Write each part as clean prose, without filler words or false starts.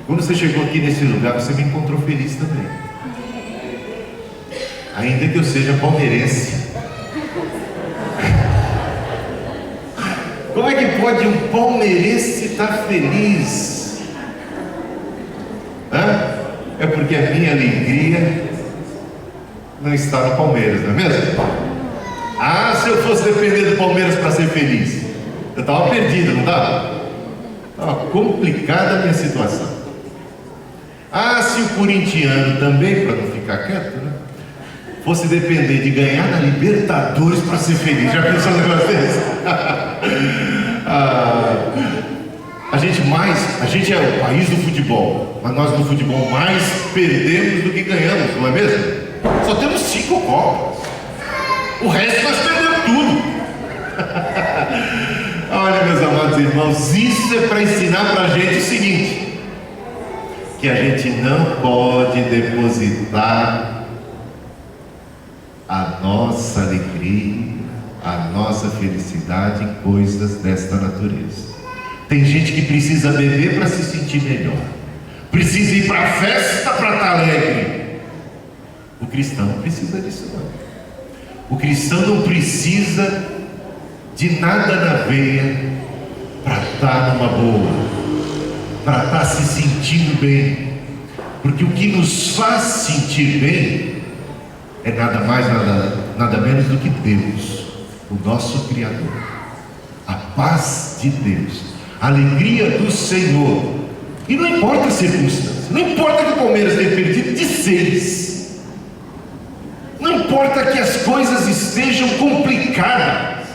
Quando você chegou aqui nesse lugar, você me encontrou feliz também. Ainda que eu seja palmeirense. Como é que pode um palmeirense estar feliz? É porque a minha alegria não está no Palmeiras, não é mesmo? Se eu fosse depender do Palmeiras para ser feliz, eu estava perdido, não estava? Estava complicada a minha situação. Se o corintiano também, para não ficar quieto, né, fosse depender de ganhar na Libertadores para ser feliz, já pensou um negócio desse? A gente é o país do futebol, mas nós no futebol mais perdemos do que ganhamos, não é mesmo? Só temos 5 copas, o resto nós perdemos tudo. Olha, meus amados irmãos, isso é para ensinar para a gente o seguinte: que a gente não pode depositar a nossa alegria, a nossa felicidade em coisas desta natureza. Tem gente que precisa beber para se sentir melhor, precisa ir para a festa para estar alegre. O cristão não precisa disso não. O cristão não precisa de nada na veia para estar numa boa, para estar se sentindo bem, porque o que nos faz sentir bem é nada mais, nada menos do que Deus, o nosso Criador, a paz de Deus, a alegria do Senhor. E não importa a circunstância, não importa que o Palmeiras tenha perdido de 6, não importa que as coisas estejam complicadas,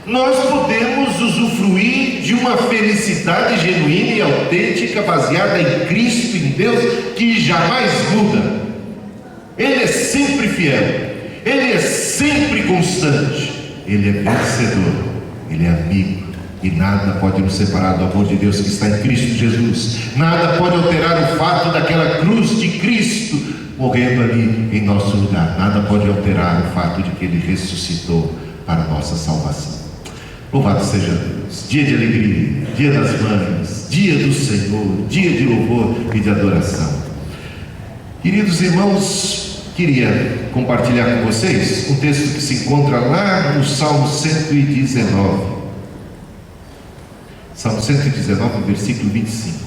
nós podemos usufruir de uma felicidade genuína e autêntica, baseada em Cristo, em Deus, que jamais muda. Ele é sempre fiel, Ele é sempre constante, Ele é vencedor, Ele é amigo, e nada pode nos separar do amor de Deus que está em Cristo Jesus. Nada pode alterar o fato daquela cruz de Cristo morrendo ali em nosso lugar. Nada pode alterar o fato de que Ele ressuscitou para a nossa salvação. Louvado seja Deus. Dia de alegria, dia das mães, dia do Senhor, dia de louvor e de adoração. Queridos irmãos, queria compartilhar com vocês um texto que se encontra lá no Salmo 119. Salmo 119, versículo 25.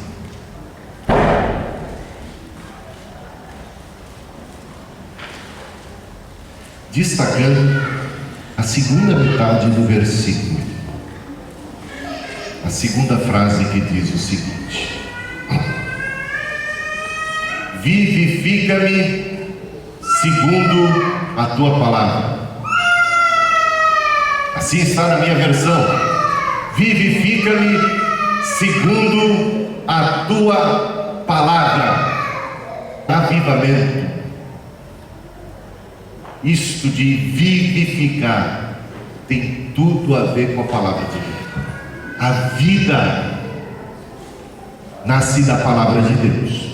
Destacando a segunda metade do versículo, a segunda frase, que diz o seguinte: vivifica-me segundo a tua palavra. Assim está na minha versão: vivifica-me segundo a tua palavra. Avivamento, isto de vivificar, tem tudo a ver com a palavra de Deus. A vida nasce da palavra de Deus.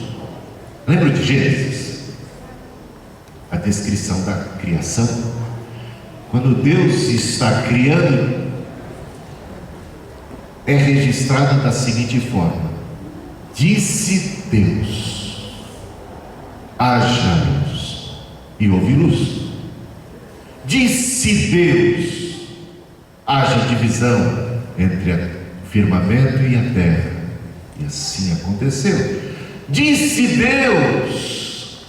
Lembra de Gênesis? A descrição da criação. Quando Deus está criando, é registrado da seguinte forma: disse Deus, haja luz, e houve luz. Disse Deus, haja divisão entre o firmamento e a terra, e assim aconteceu. Disse Deus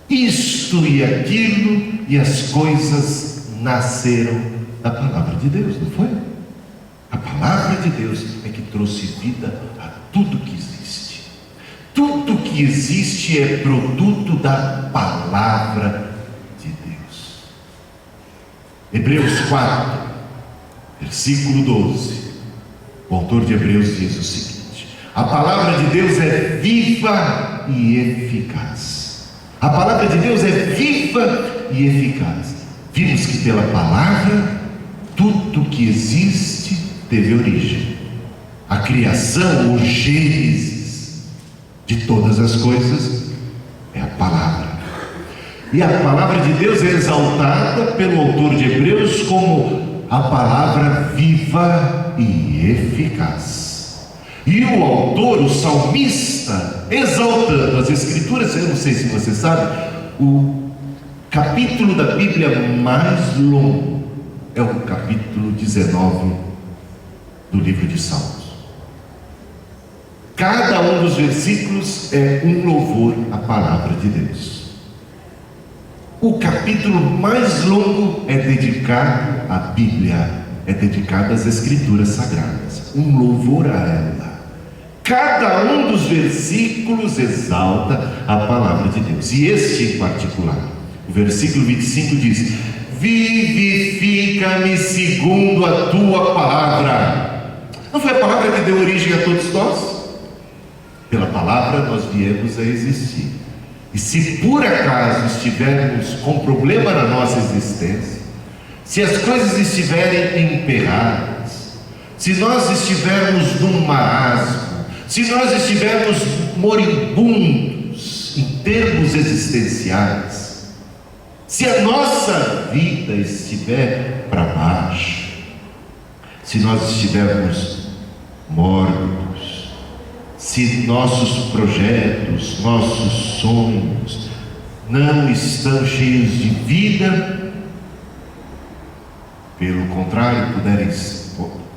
isto e aquilo, e as coisas nasceram da palavra de Deus, não foi? A palavra de Deus é que trouxe vida a tudo que existe. Tudo que existe é produto da palavra de Deus. Hebreus 4, versículo 12. O autor de Hebreus diz o seguinte: a palavra de Deus é viva e eficaz. A palavra de Deus é viva e eficaz. Vimos que pela palavra tudo que existe teve origem. A criação, o gênesis de todas as coisas é a palavra. E a palavra de Deus é exaltada pelo autor de Hebreus como a palavra viva e eficaz. E o autor, o salmista, exaltando as Escrituras, eu não sei se você sabe, o capítulo da Bíblia mais longo é o capítulo 19 do livro de Salmos. Cada um dos versículos é um louvor à palavra de Deus. O capítulo mais longo é dedicado à Bíblia, é dedicado às Escrituras Sagradas, um louvor a ela. Cada um dos versículos exalta a palavra de Deus. E este em particular, o versículo 25 diz: vivifica-me segundo a tua palavra. Não foi a palavra que deu origem a todos nós? Pela palavra nós viemos a existir. E se por acaso estivermos com problema na nossa existência, se as coisas estiverem emperradas, se nós estivermos num marasmo, se nós estivermos moribundos em termos existenciais, se a nossa vida estiver para baixo, se nós estivermos mórbidos, se nossos projetos, nossos sonhos não estão cheios de vida, pelo contrário,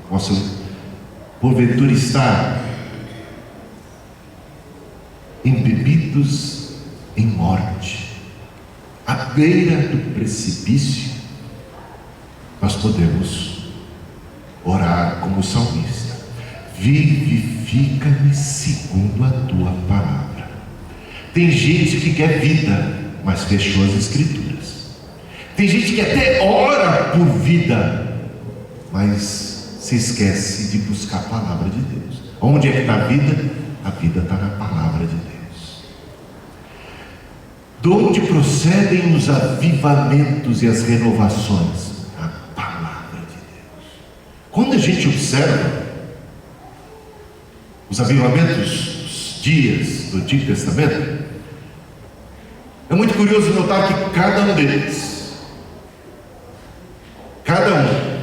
possam porventura estar embebidos em morte, à beira do precipício, nós podemos orar como o salmista: vivifica-me segundo a tua palavra. Tem gente que quer vida, mas fechou as Escrituras. Tem gente que até ora por vida, mas se esquece de buscar a palavra de Deus. Onde é que está a vida? A vida está na palavra de Deus. De onde procedem os avivamentos e as renovações? A palavra de Deus. Quando a gente observa os avivamentos dos dias do Antigo Testamento, é muito curioso notar que cada um deles, cada um,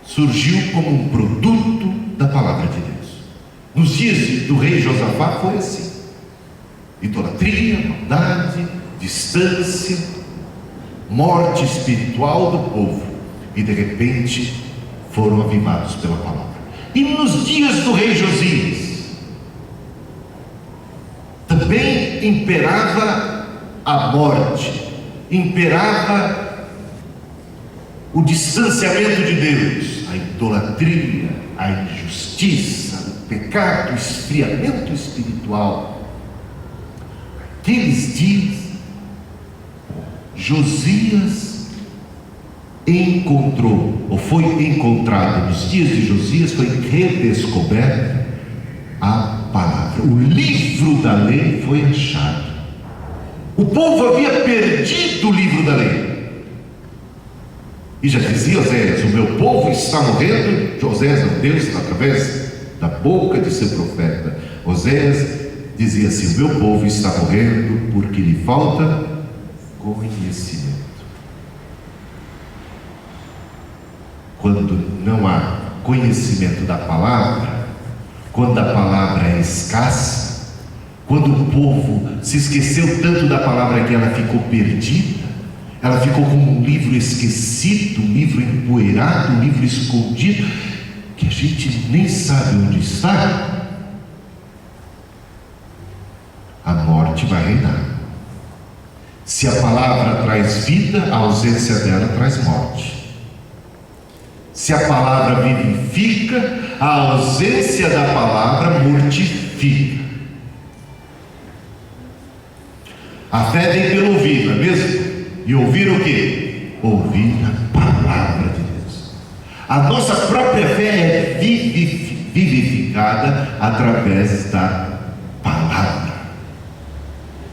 surgiu como um produto da palavra de Deus. Nos dias do rei Josafá foi assim: idolatria, maldade, distância, morte espiritual do povo, e de repente foram avivados pela palavra. E nos dias do rei Josias também imperava a morte, imperava o distanciamento de Deus, a idolatria, a injustiça, o pecado, o esfriamento espiritual. Aqueles dias, Josias encontrou, ou foi encontrado nos dias de Josias, foi redescoberta a palavra. O livro da lei foi achado. O povo havia perdido o livro da lei. E já dizia Oséias: o meu povo está morrendo. Oséias, Deus, através da boca de seu profeta Oséias, dizia assim: o meu povo está morrendo porque lhe falta conhecimento. Quando não há conhecimento da palavra, quando a palavra é escassa, quando o povo se esqueceu tanto da palavra que ela ficou perdida, ela ficou como um livro esquecido, um livro empoeirado, um livro escondido, que a gente nem sabe onde está, a morte vai reinar. Se a palavra traz vida, a ausência dela traz morte. Se a palavra vivifica, a ausência da palavra mortifica. A fé vem pelo ouvir, não é mesmo? E ouvir o quê? Ouvir a palavra de Deus. A nossa própria fé é vivificada através da palavra.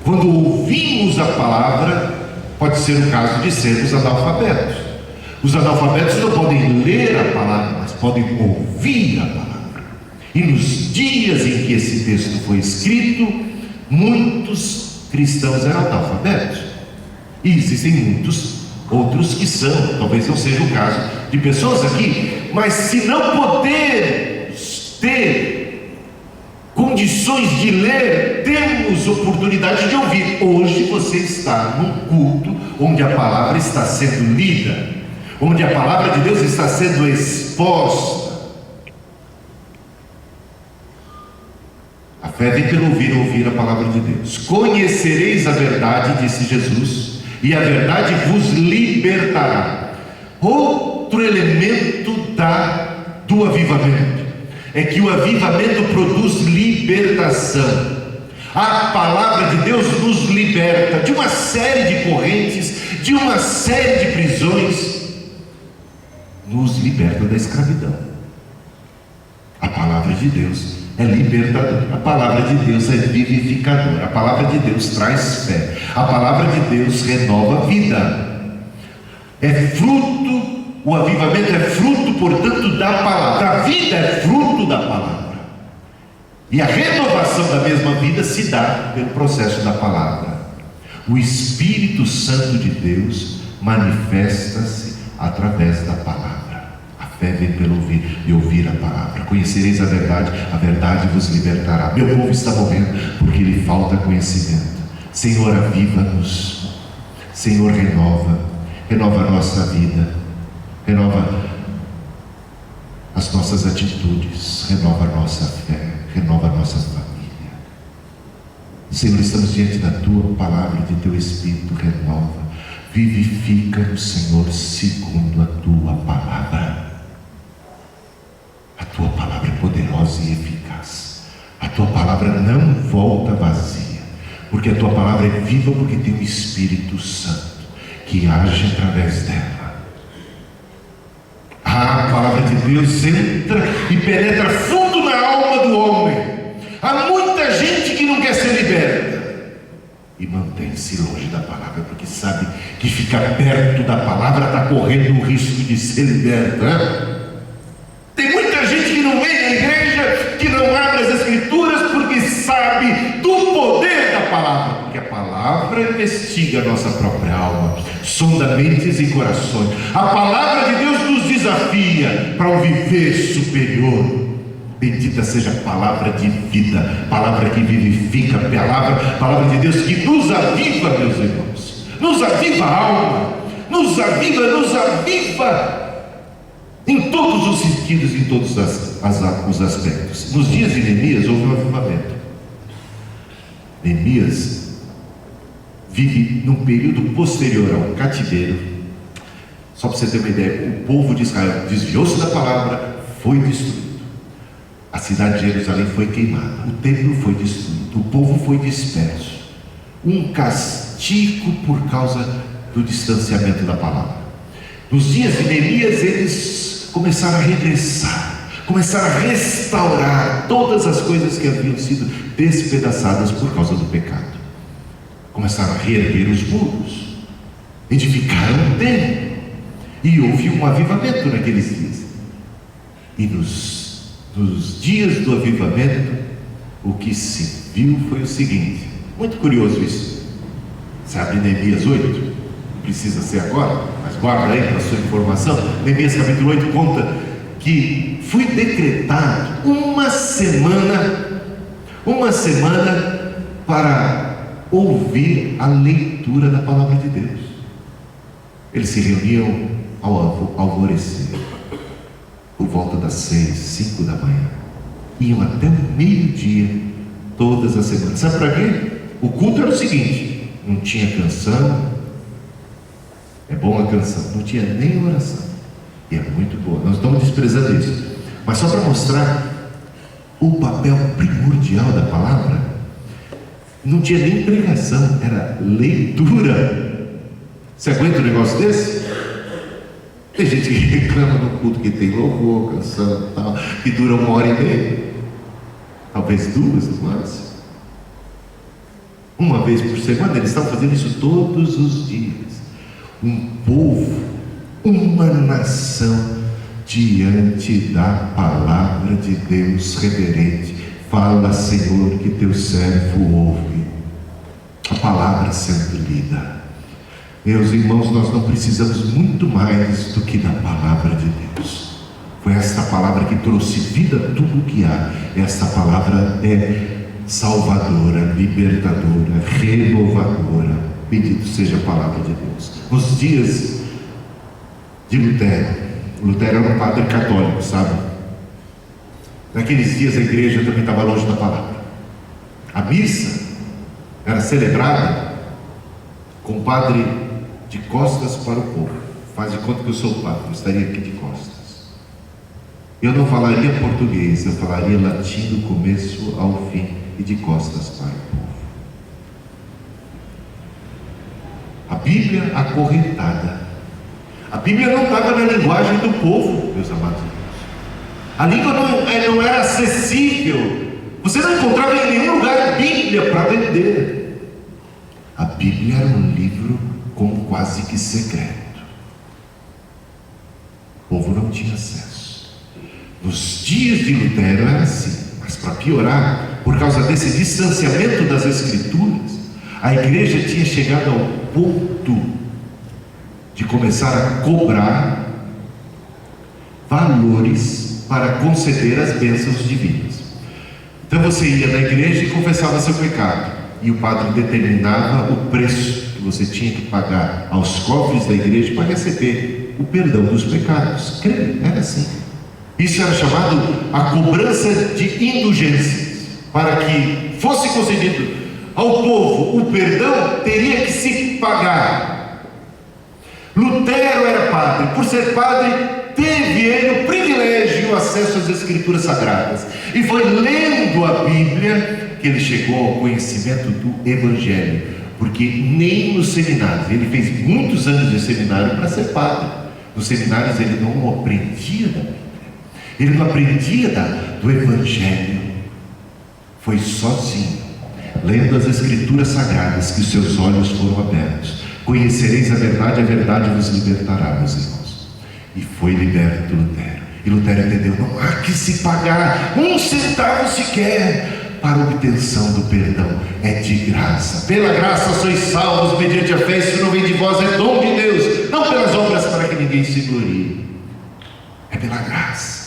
Quando ouvimos a palavra, pode ser o caso de sermos analfabetos. Os analfabetos não podem ler a palavra, mas podem ouvir a palavra. E nos dias em que esse texto foi escrito, muitos cristãos eram analfabetos. E existem muitos outros que são, talvez não seja o caso de pessoas aqui, mas se não podemos ter condições de ler, temos oportunidade de ouvir. Hoje você está num culto onde a palavra está sendo lida, onde a palavra de Deus está sendo exposta. A fé vem pelo ouvir a palavra de Deus. Conhecereis a verdade, disse Jesus, e a verdade vos libertará. Outro elemento do avivamento é que o avivamento produz libertação. A palavra de Deus nos liberta de uma série de correntes, de uma série de prisões, nos liberta da escravidão. A palavra de Deus é libertadora, a palavra de Deus é vivificadora, a palavra de Deus traz fé, a palavra de Deus renova a vida. É fruto, o avivamento é fruto, portanto, da palavra. A vida é fruto da palavra. E a renovação da mesma vida se dá pelo processo da palavra. O Espírito Santo de Deus manifesta-se através da palavra. A fé vem pelo ouvir e ouvir a palavra. Conhecereis a verdade vos libertará. Meu povo está morrendo porque lhe falta conhecimento. Senhor, aviva-nos. Senhor, renova a nossa vida, renova as nossas atitudes, renova a nossa fé, renova a nossa família. Senhor, estamos diante da Tua palavra, de Teu Espírito, renova, vivifica-nos, Senhor, segundo a Tua palavra. A Tua palavra é poderosa e eficaz. A Tua palavra não volta vazia, porque a Tua palavra é viva, porque tem o Espírito Santo que age através dela. A palavra de Deus entra e penetra fundo na alma do homem. Há muita gente que não quer ser liberta e mantém-se longe da palavra, porque sabe que ficar perto da palavra está correndo o risco de ser liberta, né? Tem muita gente que não vem à igreja, que não abre as Escrituras, porque sabe do poder da palavra, porque a palavra investiga a nossa própria alma, sonda mentes e corações. A palavra de Deus nos desafia para um viver superior. Bendita seja a palavra de vida, palavra que vivifica, palavra de Deus que nos aviva, meus irmãos, nos aviva a alma, nos aviva em todos os sentidos, em todos os aspectos. Nos dias de Neemias houve um avivamento. Neemias vive num período posterior ao cativeiro. Só para você ter uma ideia, o povo de Israel desviou-se da palavra, foi destruído. A cidade de Jerusalém foi queimada, o templo foi destruído, o povo foi disperso. Um castigo por causa do distanciamento da palavra. Nos dias de Neemias, eles começaram a regressar, começaram a restaurar todas as coisas que haviam sido despedaçadas por causa do pecado. Começaram a reerguer os muros, edificaram o templo, e houve um avivamento naqueles dias. E nos dias do avivamento, o que se viu foi o seguinte, muito curioso isso. Sabe Neemias 8? Não precisa ser agora, mas guarda aí para a sua informação. Neemias capítulo 8 conta que foi decretado uma semana para ouvir a leitura da palavra de Deus. Eles se reuniam ao alvorecer, por volta das 6, 5 da manhã, iam até o meio-dia, todas as semanas. Sabe para quê? O culto era o seguinte: não tinha canção, é bom a canção, não tinha nem oração, e é muito boa, nós estamos desprezando isso, mas só para mostrar o papel primordial da palavra. Não tinha nem pregação, era leitura. Você aguenta um negócio desse? Tem gente que reclama no culto que tem louvor, canção e tal, que dura 1h30, talvez 2, no máximo. Uma vez por semana, eles estavam fazendo isso todos os dias. Um povo, uma nação, diante da palavra de Deus reverente. Fala, Senhor, que teu servo ouve. A palavra sendo lida. Meus irmãos, nós não precisamos muito mais do que da palavra de Deus. Foi esta palavra que trouxe vida a tudo o que há. Esta palavra é salvadora, libertadora, renovadora. Bendito seja a palavra de Deus. Nos dias de Lutero, Lutero era um padre católico, sabe? Naqueles dias a igreja também estava longe da palavra. A missa era celebrada com o padre de costas para o povo. Faz de conta que eu sou o padre, eu estaria aqui de costas. Eu não falaria português, eu falaria latim do começo ao fim e de costas para o povo. A Bíblia acorrentada. A Bíblia não estava na linguagem do povo, meus amados irmãos. A língua não era acessível. Você não encontrava em nenhum lugar Bíblia para vender. A Bíblia era um livro como quase que secreto. O povo não tinha acesso. Nos dias de Lutero era assim, mas para piorar, por causa desse distanciamento das Escrituras, a igreja tinha chegado ao ponto de começar a cobrar valores para conceder as bênçãos divinas. Então você ia na igreja e confessava seu pecado, e o padre determinava o preço que você tinha que pagar aos cofres da igreja para receber o perdão dos pecados. Creio, era assim. Isso era chamado a cobrança de indulgências. Para que fosse concedido ao povo o perdão, teria que se pagar. Lutero era padre. Por ser padre, teve ele o privilégio e o acesso às Escrituras Sagradas. E foi lendo a Bíblia que ele chegou ao conhecimento do Evangelho. Porque nem nos seminários, ele fez muitos anos de seminário para ser padre. Nos seminários ele não aprendia da Bíblia. Ele não aprendia do Evangelho. Foi sozinho, lendo as Escrituras Sagradas, que os seus olhos foram abertos. Conhecereis a verdade vos libertará, meus irmãos. E foi liberto Lutero. E Lutero entendeu, não há que se pagar um centavo sequer para a obtenção do perdão. É de graça. Pela graça sois salvos mediante a fé. Isso não vem de vós, é dom de Deus, não pelas obras para que ninguém se glorie. É pela graça.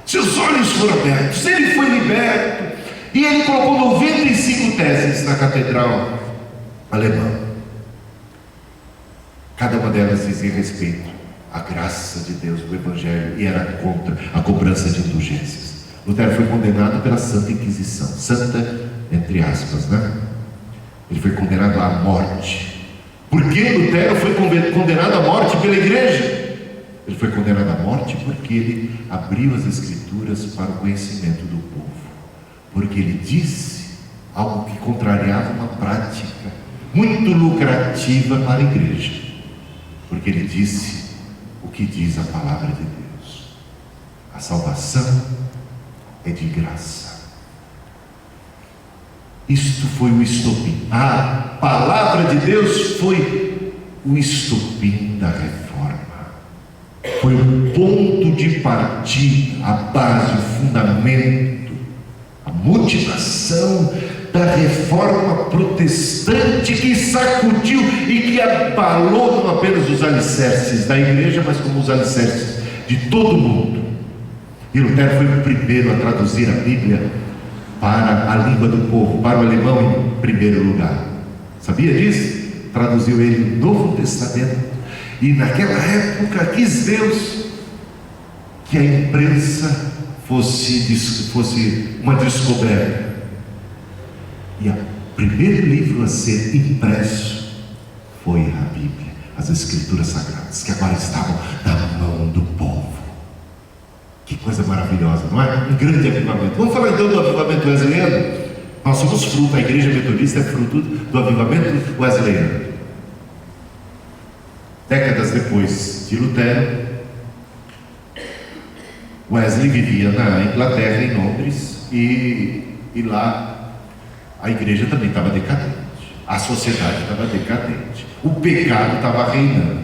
Seus olhos foram abertos, ele foi liberto. E ele colocou 95 teses na catedral alemã. Cada uma delas dizia respeito à graça de Deus, do Evangelho, e era contra a cobrança de indulgências. Lutero foi condenado pela Santa Inquisição. Santa, entre aspas, né? Ele foi condenado à morte. Por que Lutero foi condenado à morte pela igreja? Ele foi condenado à morte porque ele abriu as Escrituras para o conhecimento do povo. Porque ele disse algo que contrariava uma prática muito lucrativa para a igreja. Porque ele disse o que diz a palavra de Deus: a salvação é de graça. Isto foi o estopim. A palavra de Deus foi o estopim da reforma. Foi o ponto de partida, a base, o fundamento, a motivação da reforma protestante que sacudiu e que abalou não apenas os alicerces da igreja, mas como os alicerces de todo o mundo. E Lutero foi o primeiro a traduzir a Bíblia para a língua do povo, para o alemão em primeiro lugar. Sabia disso? Traduziu ele no Novo Testamento. E naquela época quis Deus que a imprensa fosse uma descoberta. E o primeiro livro a ser impresso foi a Bíblia, as Escrituras Sagradas, que agora estavam na mão do povo. Que coisa maravilhosa, não é? Um grande avivamento. Vamos falar então do avivamento wesleyano? Nós somos fruto, a igreja metodista é fruto do avivamento wesleyano. Décadas depois de Lutero, Wesley vivia na Inglaterra, em Londres, e lá a igreja também estava decadente, a sociedade estava decadente, o pecado estava reinando,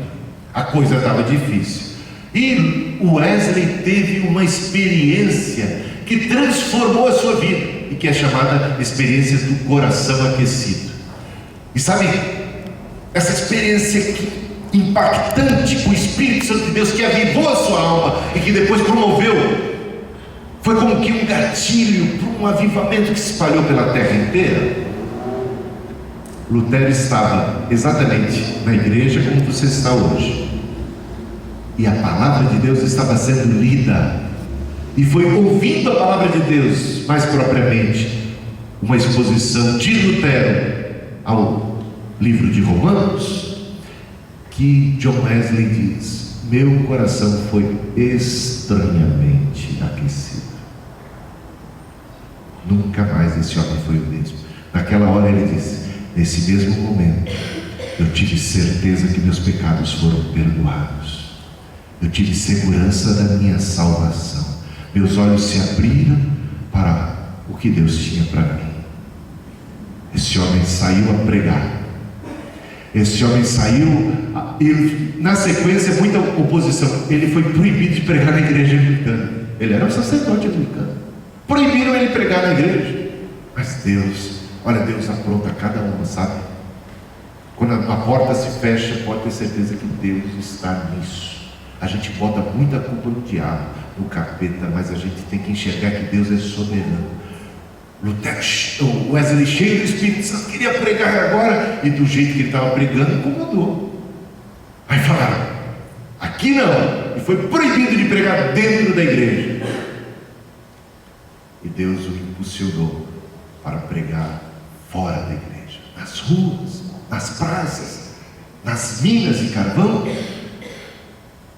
a coisa estava difícil. E Wesley teve uma experiência que transformou a sua vida, e que é chamada experiência do coração aquecido. E sabe, essa experiência que impactante com o Espírito Santo de Deus que avivou a sua alma e que depois promoveu. Foi como que um gatilho para um avivamento que se espalhou pela terra inteira. Lutero estava exatamente na igreja como você está hoje, e a palavra de Deus estava sendo lida, e foi ouvindo a palavra de Deus, mais propriamente uma exposição de Lutero ao livro de Romanos, que John Wesley diz: meu coração foi estranhamente aquecido. Nunca mais esse homem foi o mesmo. Naquela hora ele disse: nesse mesmo momento eu tive certeza que meus pecados foram perdoados, eu tive segurança da minha salvação, meus olhos se abriram para o que Deus tinha para mim. Esse homem saiu a pregar. Esse homem saiu, na sequência, muita oposição. Ele foi proibido de pregar na igreja anglicana. Ele era um sacerdote anglicano. Proibiram ele pregar na igreja. Mas Deus, olha, Deus apronta cada uma, sabe? Quando a porta se fecha, pode ter certeza que Deus está nisso. A gente bota muita culpa no diabo, no capeta, mas a gente tem que enxergar que Deus é soberano. Lutero, o Wesley, cheio do Espírito Santo, queria pregar agora, e do jeito que ele estava pregando, incomodou. Aí falaram: aqui não. E foi proibido de pregar dentro da igreja. E Deus o impulsionou para pregar fora da igreja, nas ruas, nas praças, nas minas de carvão.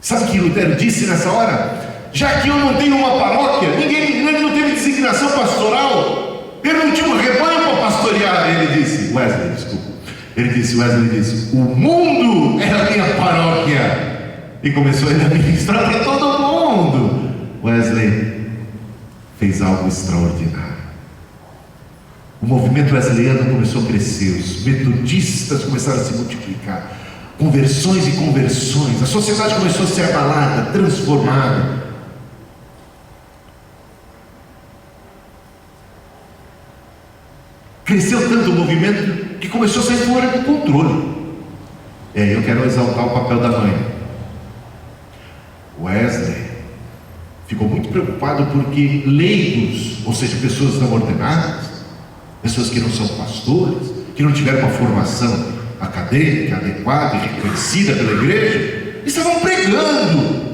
Sabe o que Lutero disse nessa hora? Já que eu não tenho uma paróquia, ele não teve designação pastoral, ele não tinha um rebanho para pastorear. Ele disse, Wesley disse: o mundo é a minha paróquia. E começou a ministrar para todo mundo. Wesley fez algo extraordinário. O movimento wesleyano começou a crescer, os metodistas começaram a se multiplicar, conversões e conversões, a sociedade começou a ser abalada, transformada. Cresceu tanto o movimento que começou a sair fora do controle. E aí eu quero exaltar o papel da mãe. Wesley ficou muito preocupado porque leigos, ou seja, pessoas não ordenadas, pessoas que não são pastores, que não tiveram uma formação acadêmica adequada e reconhecida pela igreja, estavam pregando,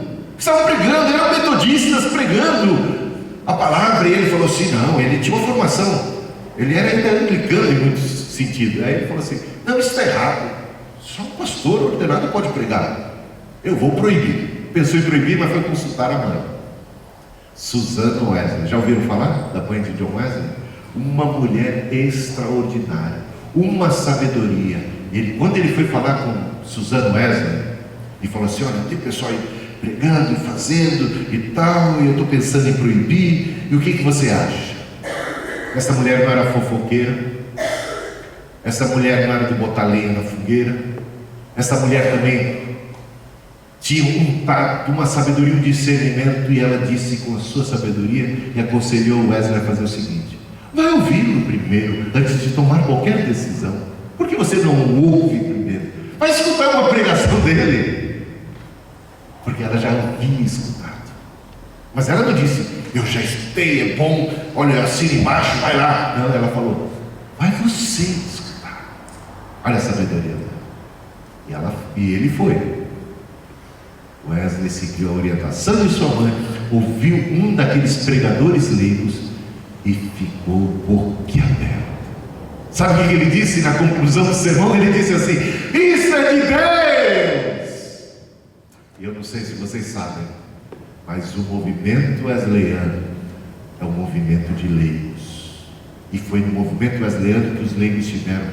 eram metodistas pregando a palavra. E ele falou assim: não, ele tinha uma formação, ele era ainda anglicano em muitos sentidos. Aí ele falou assim: não, isso está errado, só um pastor ordenado pode pregar, eu vou proibir. Pensou em proibir, mas foi consultar a mãe, Susana Wesley. Já ouviram falar da mãe de John Wesley? Uma mulher extraordinária, uma sabedoria. Quando ele foi falar com Susana Wesley e falou assim: olha, tem pessoal aí pregando e fazendo e tal, e eu estou pensando em proibir, e o que você acha? Essa mulher não era fofoqueira, essa mulher não era de botar lenha na fogueira, essa mulher também tinha um tato, uma sabedoria, um discernimento, e ela disse com a sua sabedoria e aconselhou Wesley a fazer o seguinte: vai ouvi-lo primeiro, antes de tomar qualquer decisão. Por que você não o ouve primeiro? Vai escutar uma pregação dele. Porque ela já havia escutado. Mas ela não disse: eu já escutei, é bom, olha, assina embaixo, vai lá. Não, ela falou: vai você escutar. Olha a sabedoria dela. E ele foi. Wesley seguiu a orientação de sua mãe, ouviu um daqueles pregadores leigos e ficou boquiaberto. Sabe o que ele disse na conclusão do sermão? Ele disse assim: isso é de Deus! E eu não sei se vocês sabem, mas o movimento wesleyano é um movimento de leigos. E foi no movimento wesleyano que os leigos tiveram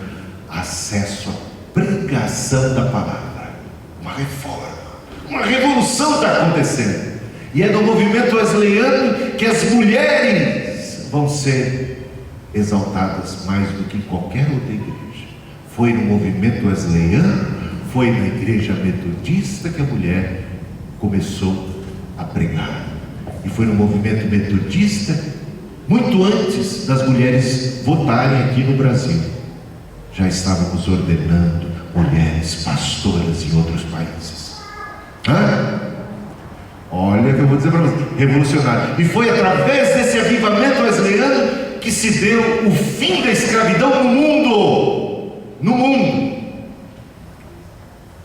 acesso à pregação da palavra. Uma reforma, uma revolução está acontecendo. E é no movimento wesleyano que as mulheres vão ser exaltadas mais do que em qualquer outra igreja. Foi no movimento wesleyano, foi na igreja metodista que a mulher começou a pregar. E foi no movimento metodista, muito antes das mulheres votarem aqui no Brasil, já estávamos ordenando, mulheres pastoras em outros países. Olha que eu vou dizer para você, revolucionário. E foi através desse avivamento wesleyano que se deu o fim da escravidão no mundo. No mundo.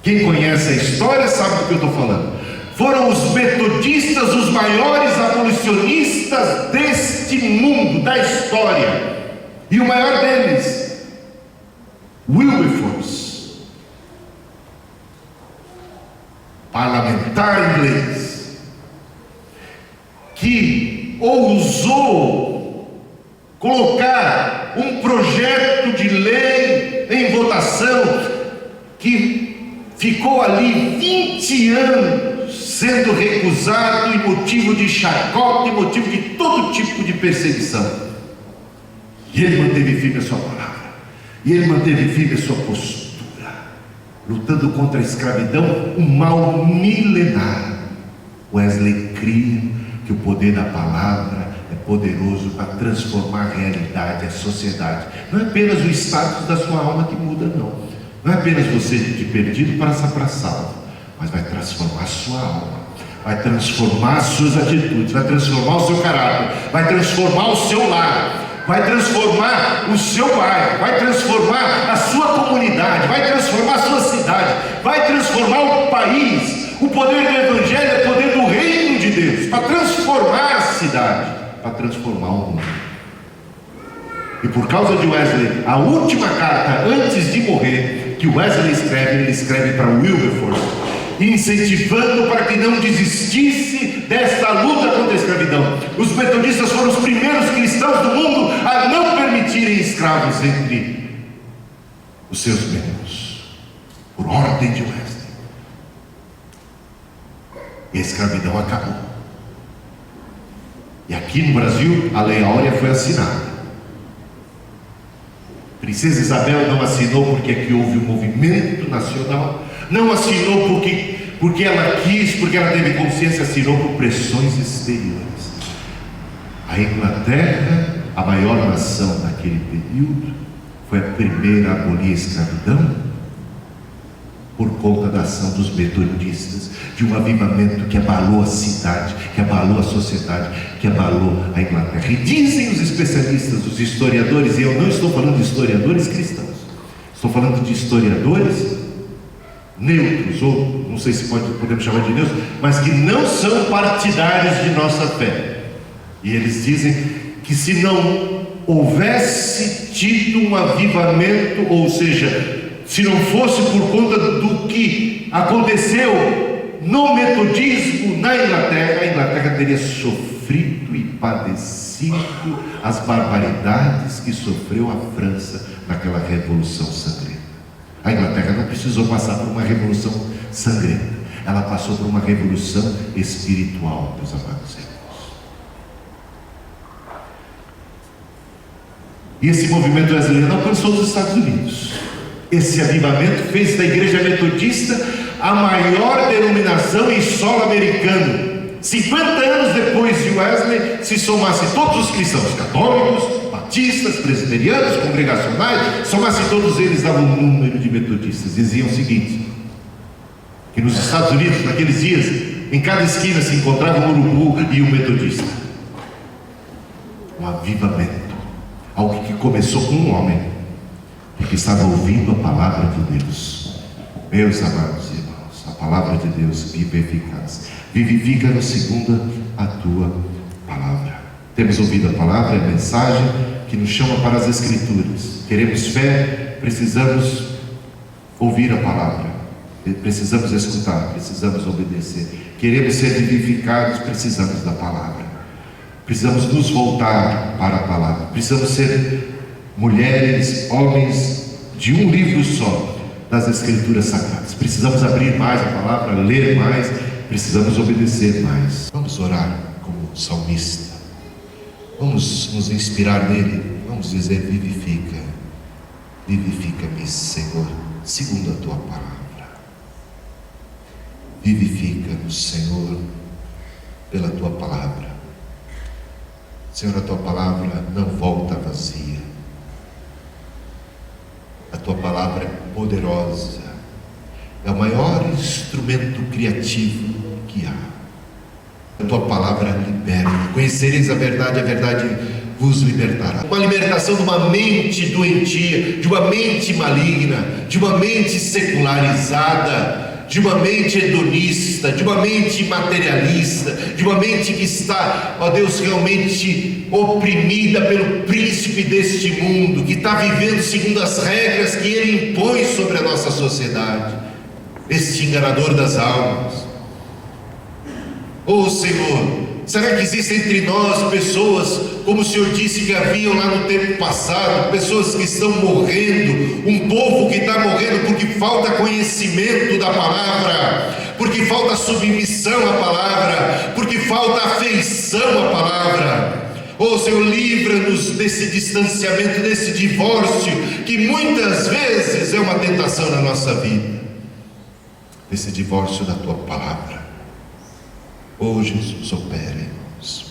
Quem conhece a história sabe do que eu estou falando. Foram os metodistas os maiores abolicionistas deste mundo, da história. E o maior deles, Wilberforce, parlamentar inglês, que ousou colocar um projeto de lei em votação que ficou ali 20 anos sendo recusado em motivo de chacota, em motivo de todo tipo de perseguição. E ele manteve firme a sua palavra, e ele manteve firme a sua postura, lutando contra a escravidão, um mal milenar. Wesley cria que o poder da palavra é poderoso para transformar a realidade, a sociedade. Não é apenas o status da sua alma que muda, não. Não é apenas você de perdido para salvo, mas vai transformar a sua alma, vai transformar as suas atitudes, vai transformar o seu caráter, vai transformar o seu lar, vai transformar o seu bairro, vai transformar a sua comunidade, vai transformar a sua cidade, vai transformar o país. O poder do Evangelho é o poder do reino de Deus, para transformar a cidade, para transformar o mundo. E por causa de Wesley, a última carta antes de morrer que Wesley escreve, ele escreve para Wilberforce, incentivando para que não desistisse desta luta contra a escravidão. Os metodistas foram os primeiros cristãos do mundo a não permitirem escravos entre os seus membros, por ordem de Wesley. E a escravidão acabou. E aqui no Brasil a Lei Áurea foi assinada. Princesa Isabel não assinou porque aqui houve um movimento nacional, não assinou porque ela quis, porque ela teve consciência, assinou por pressões exteriores. A Inglaterra, a maior nação naquele período, foi a primeira a abolir a escravidão por conta da ação dos metodistas, de um avivamento que abalou a cidade, que abalou a sociedade, que abalou a Inglaterra. E dizem os especialistas, os historiadores, e eu não estou falando de historiadores cristãos, estou falando de historiadores neutros, ou não sei se podemos chamar de neutros, mas que não são partidários de nossa fé. E eles dizem que se não houvesse tido um avivamento, ou seja, se não fosse por conta do que aconteceu no metodismo na Inglaterra, a Inglaterra teria sofrido e padecido as barbaridades que sofreu a França naquela revolução sangrenta. A Inglaterra não precisou passar por uma revolução sangrenta, ela passou por uma revolução espiritual, meus amados irmãos. E esse movimento wesleyano alcançou os Estados Unidos. Esse avivamento fez da igreja metodista a maior denominação em solo americano. 50 anos depois de Wesley, se somasse todos os cristãos católicos, batistas, presbiterianos, congregacionais, somasse todos eles, davam um número de metodistas. Diziam o seguinte, que nos Estados Unidos, naqueles dias, em cada esquina se encontrava um urubu e um metodista. Um avivamento, algo que começou com um homem, porque estava ouvindo a palavra de Deus. Meus amados irmãos, a palavra de Deus viva e eficaz, vivifica-nos segundo a tua palavra. Temos ouvido a palavra, a mensagem que nos chama para as Escrituras. Queremos fé, precisamos ouvir a palavra, precisamos escutar, precisamos obedecer. Queremos ser vivificados, precisamos da palavra, precisamos nos voltar para a palavra, precisamos ser mulheres, homens de um livro só das Escrituras Sagradas. Precisamos abrir mais a palavra, ler mais, precisamos obedecer mais. Vamos orar como salmista, vamos nos inspirar nele, vamos dizer: vivifica, vivifica-me, Senhor, segundo a tua palavra. Vivifica-nos, Senhor, pela tua palavra. Senhor, a tua palavra não volta vazia. A tua palavra é poderosa, é o maior instrumento criativo que há. A tua palavra liberta. Conhecereis a verdade vos libertará. Uma libertação de uma mente doentia, de uma mente maligna, de uma mente secularizada, de uma mente hedonista, de uma mente materialista, de uma mente que está, ó Deus, realmente oprimida pelo príncipe deste mundo, que está vivendo segundo as regras que ele impõe sobre a nossa sociedade, este enganador das almas. Oh Senhor, será que existem entre nós pessoas, como o Senhor disse que haviam lá no tempo passado, pessoas que estão morrendo, um povo que está morrendo porque falta conhecimento da palavra, porque falta submissão à palavra, porque falta afeição à palavra? Oh Senhor, livra-nos desse distanciamento, desse divórcio, que muitas vezes é uma tentação na nossa vida, desse divórcio da Tua palavra. Oh Jesus, opera em nós.